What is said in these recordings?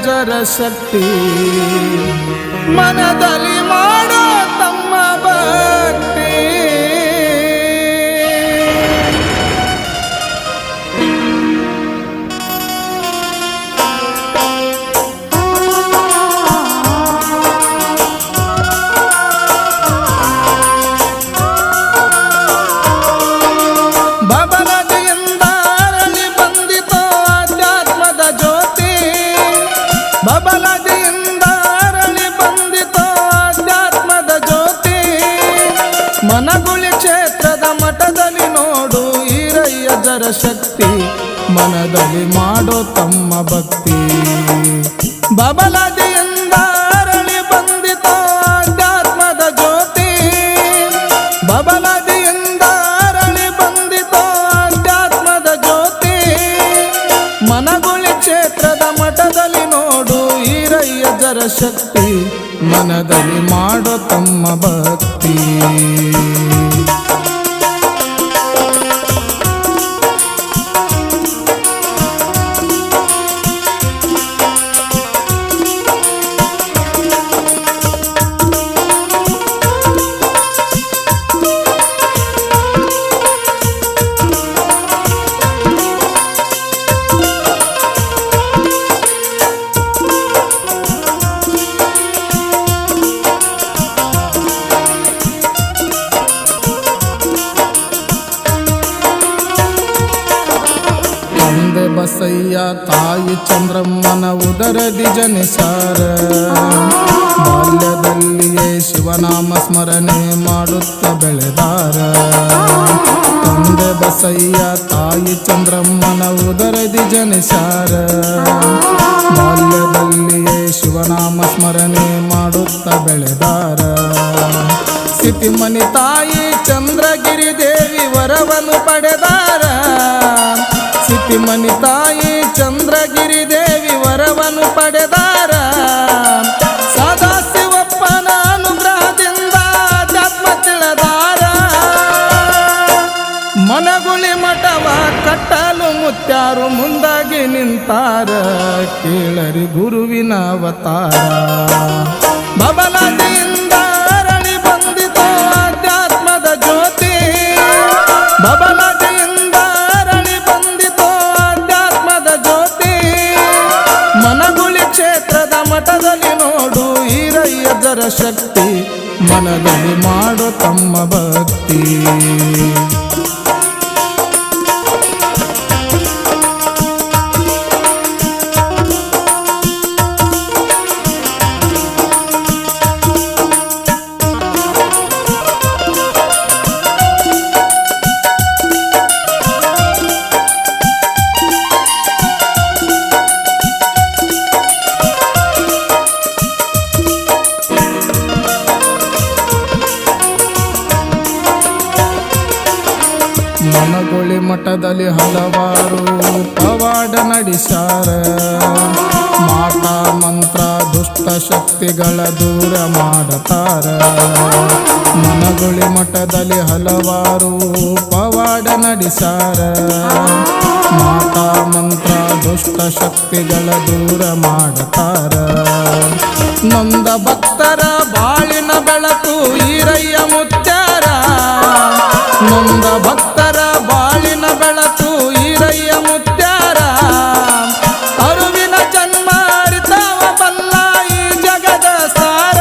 ಜರ ಶಕ್ತಿ ಮನದಲ್ಲಿ ಮಾಡೋ ತಮ್ಮ ಭಕ್ತಿ. ಬಬಲದಿಯಿಂದ ಅರಳಿ ಬಂದಿತೋ ಅಧ್ಯಾತ್ಮದ ಜ್ಯೋತಿ. ಮನಗುಳಿ ಕ್ಷೇತ್ರದ ಮಠದಲ್ಲಿ ನೋಡು ಈರಯ್ಯ ಜರ ಶಕ್ತಿ ಮನದಲ್ಲಿ ಮಾಡೋ ತಮ್ಮ ಭಕ್ತಿ. ಬಬಲದಿಯಿಂದ ಅರಳಿ ಬಂದಿತೋ ಅಧ್ಯಾತ್ಮದ ಜ್ಯೋತಿ. ಬಬಲದಿಯಿಂದ ಅರಳಿ ಬಂದಿತೋ ಅಧ್ಯಾತ್ಮದ ಜ್ಯೋತಿ. ಮನಗುಳಿ ಕ್ಷೇತ್ರದ ಮಠದಲ್ಲಿ ನೋಡು ಈರಯ್ಯ ಜರ ಶಕ್ತಿ ಮನದಲ್ಲಿ ಮಾಡೋ ತಮ್ಮ ಭಕ್ತಿ. ತಂದೆ ಬಸಯ್ಯ ತಾಯಿ ಚಂದ್ರಮ್ಮನ ಉದರದಿ ಜನಿಸಾರ. ಬಾಲ್ಯದಲ್ಲಿಯೇ ಶಿವನಾಮ ಸ್ಮರಣೆ ಮಾಡುತ್ತ ಬೆಳೆದಾರ. ತಂದೆ ಬಸಯ್ಯ ತಾಯಿ ಚಂದ್ರಮ್ಮನ ಉದರದಿ ಜನಿಸಾರ. ಬಾಲ್ಯದಲ್ಲಿಯೇ ಶಿವನಾಮ ಸ್ಮರಣೆ ಮಾಡುತ್ತ ಬೆಳೆದಾರ. ಸಿತಿಮನಿ ತಾಯಿ ಚಂದ್ರಗಿರಿ ದೇವಿ ವರವನ್ನು ಪಡೆದಾರ. ಸಿತಿಮನಿ ತಾಯಿ ಚಂದ್ರಗಿರಿ ದೇವಿ ವರವನ್ನು ಪಡೆದಾರ. ಸದಾಶಿವಪ್ಪನ ಅನುಗ್ರಹದಿಂದ ಆಧ್ಯಾತ್ಮ ತಿಳಿದಾರ. ಮನಗುಳಿ ಮಠವ ಕಟ್ಟಲು ಮುತ್ಯಾರು ಮುಂದಾಗಿ ನಿಂತಾರ. ಕೇಳರಿ ಗುರುವಿನ ಅವತಾರ. ಬಬಲದಿಯಿಂದ ಅರಳಿ ಬಂದಿತೋ ಅಧ್ಯಾತ್ಮದ ಜ್ಯೋತಿ. ಬಬಲದಿಯಿಂದ ಅರಳಿ ಬಂದಿತೋ ಅಧ್ಯಾತ್ಮದ ಜ್ಯೋತಿ. ಮನಗುಳಿ ಕ್ಷೇತ್ರದ ಮಠದಲ್ಲಿ ನೋಡು ಈರಯ್ಯ ಜರ ಶಕ್ತಿ ಮನದಲ್ಲಿ ಮಾಡೋ ತಮ್ಮ ಭಕ್ತಿ. ಮನಗುಳಿ ಮಠದಲ್ಲಿ ಹಲವಾರು ಪವಾಡ ನಡೆಸಾರ. ಮಾಟ ಮಂತ್ರ ದುಷ್ಟ ಶಕ್ತಿಗಳ ದೂರ ಮಾಡತಾರ. ಮನಗುಳಿ ಮಠದಲ್ಲಿ ಹಲವಾರು ಪವಾಡ ನಡೆಸಾರ. ಮಾಟ ಮಂತ್ರ ದುಷ್ಟ ಶಕ್ತಿಗಳ ದೂರ ಮಾಡತಾರ. ನೊಂದ ಭಕ್ತರ ಬಾಳಿನ ಬೆಳಕು ಈರಯ್ಯ ಮುತ್ಯಾರ. ನೊಂದ ಭಕ್ತರ ಬಾಳಿನ ಬೆಳಕು ಈರಯ್ಯ ಮುತ್ಯಾರ. ಅರುವಿನ ಜನ್ಮ ಅರಿತವ ಬಲ್ಲ ಈ ಜಗದ ಸಾರ.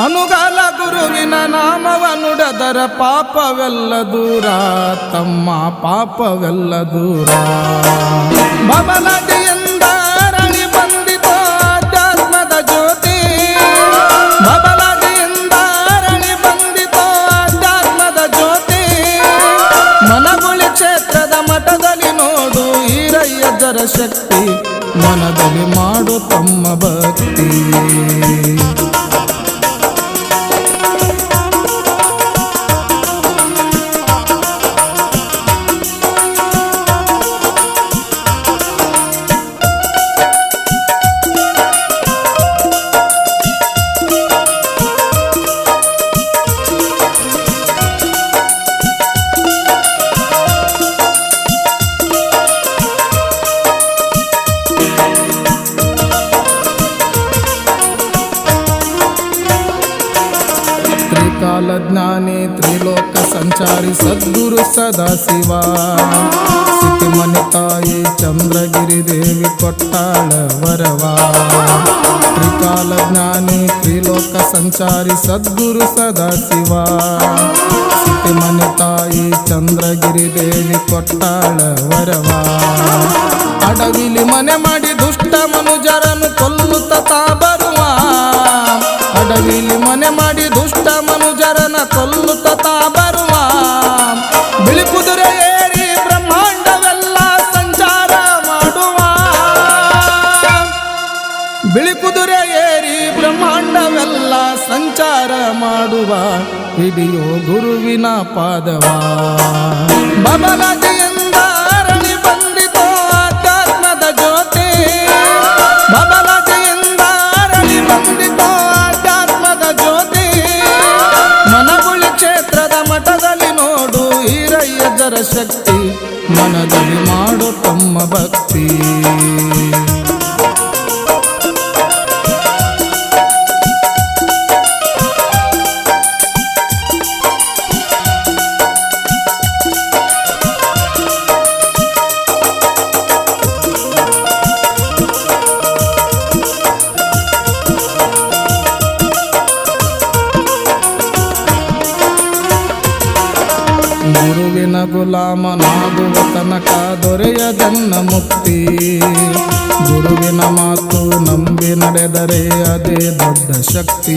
ಅನುಗಾಲ ಗುರುವಿನ ನಾಮವ ನುಡದರ ಪಾಪವೆಲ್ಲ ದೂರ. ತಮ್ಮ ಪಾಪವೆಲ್ಲ ದೂರ. ಬಬಲದಿಯಿಂದ ಅರಳಿ ಬಂದಿತೋ ಅಧ್ಯಾತ್ಮದ ಜ್ಯೋತಿ. ಬಬಲದಿಯಿಂದ ಅರಳಿ ಬಂದಿತೋ ಅಧ್ಯಾತ್ಮದ ಜ್ಯೋತಿ. ಮನಗುಳಿ ಕ್ಷೇತ್ರದ ಮಠದಲ್ಲಿ ನೋಡು ಈರಯ್ಯ ಜರ ಶಕ್ತಿ ಮನದಲ್ಲಿ ಮಾಡು ತಮ್ಮ ಭಕ್ತಿ. ತ್ರಿಕಾಲಜ್ಞಾನಿ ತ್ರಿಲೋಕ ಸಂಚಾರಿ ಸದ್ಗುರು ಸದಾಶಿವ ಸಿಟಿಮನೆ ತಾಯಿ ಚಂದ್ರಗಿರಿ ದೇವಿ ಕೊಟ್ಟಾಳ ವರವ ತ್ರಿಕಾಲಜ್ಞಾನಿ ತ್ರಿಲೋಕ ಸಂಚಾರಿ ಸದ್ಗುರು ಸದಾಶಿವ ಸಿಟಿಮನೆ ತಾಯಿ ಚಂದ್ರಗಿರಿ ದೇವಿ ಕೊಟ್ಟಾಳ ವರವ ಅಡವಿಲಿ ಮನೆ ಮಾಡಿ ದುಷ್ಟ ಮನುಜರನ್ನು ಕೊಲ್ಲುತ್ತಾ ಬರುವ ಅಡವಿಲಿ ಮನೆ ಮಾಡಿ ದುಷ್ಟ ಮನುಜರನ ಕೊಲ್ಲುತ್ತಾ ಬರುವ ಬಿಳಿ ಕುದುರೆ ಏರಿ ಬ್ರಹ್ಮಾಂಡವೆಲ್ಲ ಸಂಚಾರ ಮಾಡುವ ಬಿಳಿ ಕುದುರೆ ಏರಿ ಬ್ರಹ್ಮಾಂಡವೆಲ್ಲ ಸಂಚಾರ ಮಾಡುವ ಹಿಡಿಯೋ ಗುರುವಿನ ಪಾದವ ಬಬಲಾದಿಯಿಂದ ಅರಳಿ ಬಂದಿತೋ ಆಧ್ಯಾತ್ಮದ ಜ್ಯೋತಿ ಬಬಲಾದಿಯಿಂದ ಅರಳಿ ಬಂದಿತೋ ಆಧ್ಯಾತ್ಮದ ಜ್ಯೋತಿ ಮನಗುಳಿ ಕ್ಷೇತ್ರದ ಮಠದಲ್ಲಿ ನೋಡು ಈರಯ್ಯಜರ ಶಕ್ತಿ ಮನದಲ್ಲಿ ಮಾಡು ತಮ್ಮ ಭಕ್ತಿ ಗುರುವಿನ ಗುಲಾಮನಾಗುವ ತನಕ ದೊರೆಯದನ್ನ ಮುಕ್ತಿ ಗುರುವಿನ ಮಾತು ನಂಬಿ ನಡೆದರೆ ಅದೇ ದೊಡ್ಡ ಶಕ್ತಿ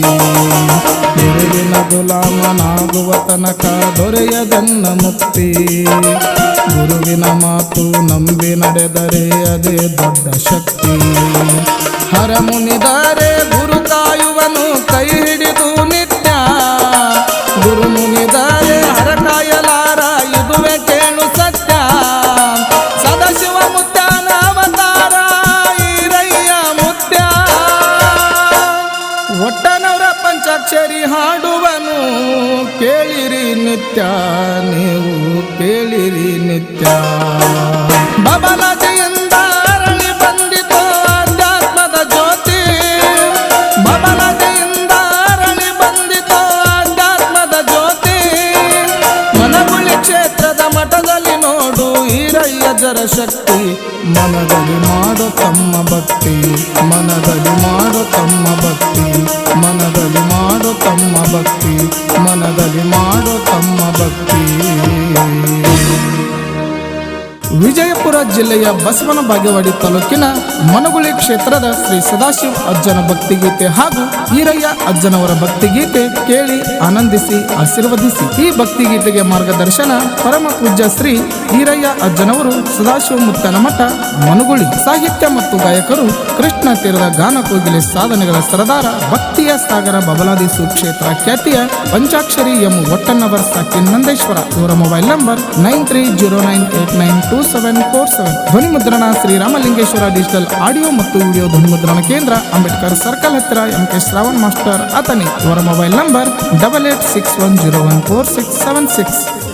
ಗುರುವಿನ ಗುಲಾಮನಾಗುವ ತನಕ ದೊರೆಯದನ್ನ ಮುಕ್ತಿ ಗುರುವಿನ ಮಾತು ನಂಬಿ ನಡೆದರೆ ಅದೇ ದೊಡ್ಡ ಶಕ್ತಿ ಹರ ಮುನಿದರೆ ಗುರು ಕಾಯುವನು ಕೈ ಹಿಡಿದು ನಿತ್ಯ ಗುರು ಮುನಿದರೆ ಹರ ಕಾಯಲಾರ ಇದುವೆ ಕೇಳು ಸತ್ಯ ಸದಾಶಿವ ಮುತ್ಯನ ಅವತಾರ ಈರಯ್ಯ ಮುತ್ಯ ಒಟ್ಟನವರ ಪಂಚಾಕ್ಷರಿ ಹಾಡುವನು ಕೇಳಿರಿ ನಿತ್ಯ ನೀವು ಕೇಳಿರಿ ನಿತ್ಯ ಬಬಲಾದಿಯಿಂದ ಅರಳಿ ಬಂದಿತೋ ಆಧ್ಯಾತ್ಮದ ಜ್ಯೋತಿ ಬಬಲಾದಿಯಿಂದ ಅರಳಿ ಬಂದಿತೋ ಆಧ್ಯಾತ್ಮದ ಜ್ಯೋತಿ ಮನಗುಳಿ ಕ್ಷೇತ್ರದ ಮಠದಲ್ಲಿ ನೋಡು ಈರಯ್ಯಜರ ಶಕ್ತಿ ಮನದಲ್ಲಿ ಮಾಡು ತಮ್ಮ ಭಕ್ತಿ ಮನದಲ್ಲಿ ಮಾಡು ತಮ್ಮ ಭಕ್ತಿ ಮನದಲ್ಲಿ ಮಾಡು ತಮ್ಮ ಭಕ್ತಿ ಮನದಲ್ಲಿ ಮಾಡು ತಮ್ಮ ಭಕ್ತಿ ವಿಜಯಪುರ ಜಿಲ್ಲೆಯ ಬಸವನ ಬಾಗೇವಾಡಿ ತಾಲೂಕಿನ ಮನಗುಳಿ ಕ್ಷೇತ್ರದ ಶ್ರೀ ಸದಾಶಿವ ಅಜ್ಜನ ಭಕ್ತಿಗೀತೆ ಹಾಗೂ ಈರಯ್ಯ ಅಜ್ಜನವರ ಭಕ್ತಿಗೀತೆ ಕೇಳಿ ಆನಂದಿಸಿ ಆಶೀರ್ವದಿಸಿ. ಈ ಭಕ್ತಿಗೀತೆಗೆ ಮಾರ್ಗದರ್ಶನ ಪರಮ ಪೂಜ್ಯ ಶ್ರೀ ಈರಯ್ಯ ಅಜ್ಜನವರು, ಸದಾಶಿವ ಮುತ್ತನ ಮಠ, ಮನಗುಳಿ. ಸಾಹಿತ್ಯ ಮತ್ತು ಗಾಯಕರು ಕೃಷ್ಣ ತೀರದ ಗಾನ ಕೋಗಿಲೆ ಸಾಧನೆಗಳ ಸರದಾರ, ಭಕ್ತಿಯ ಸಾಗರ ಬಬಲಾದಿ ಸುಕ್ಷೇತ್ರ ಖ್ಯಾತಿಯ ಪಂಚಾಕ್ಷರಿ ಎಂ ಒಟ್ಟನ್ನವರ್ ಸಾಕಿನ್ ನಂದೇಶ್ವರ. ಇವರ ಮೊಬೈಲ್ ನಂಬರ್ 9309892747. ಧ್ವನಿ ಮುದ್ರಣ ಶ್ರೀರಾಮಲಿಂಗೇಶ್ವರ ಡಿಜಿಟಲ್ ಆಡಿಯೋ ಮತ್ತು ವಿಡಿಯೋ ಧ್ವನಿ ಮುದ್ರಣ ಕೇಂದ್ರ, ಅಂಬೇಡ್ಕರ್ ಸರ್ಕಲ್ ಹತ್ತಿರ, MK ಶ್ರಾವಣ್ ಮಾಸ್ಟರ್, ಅಥಣಿ. ಇವರ ಮೊಬೈಲ್ ನಂಬರ್ 8861014676.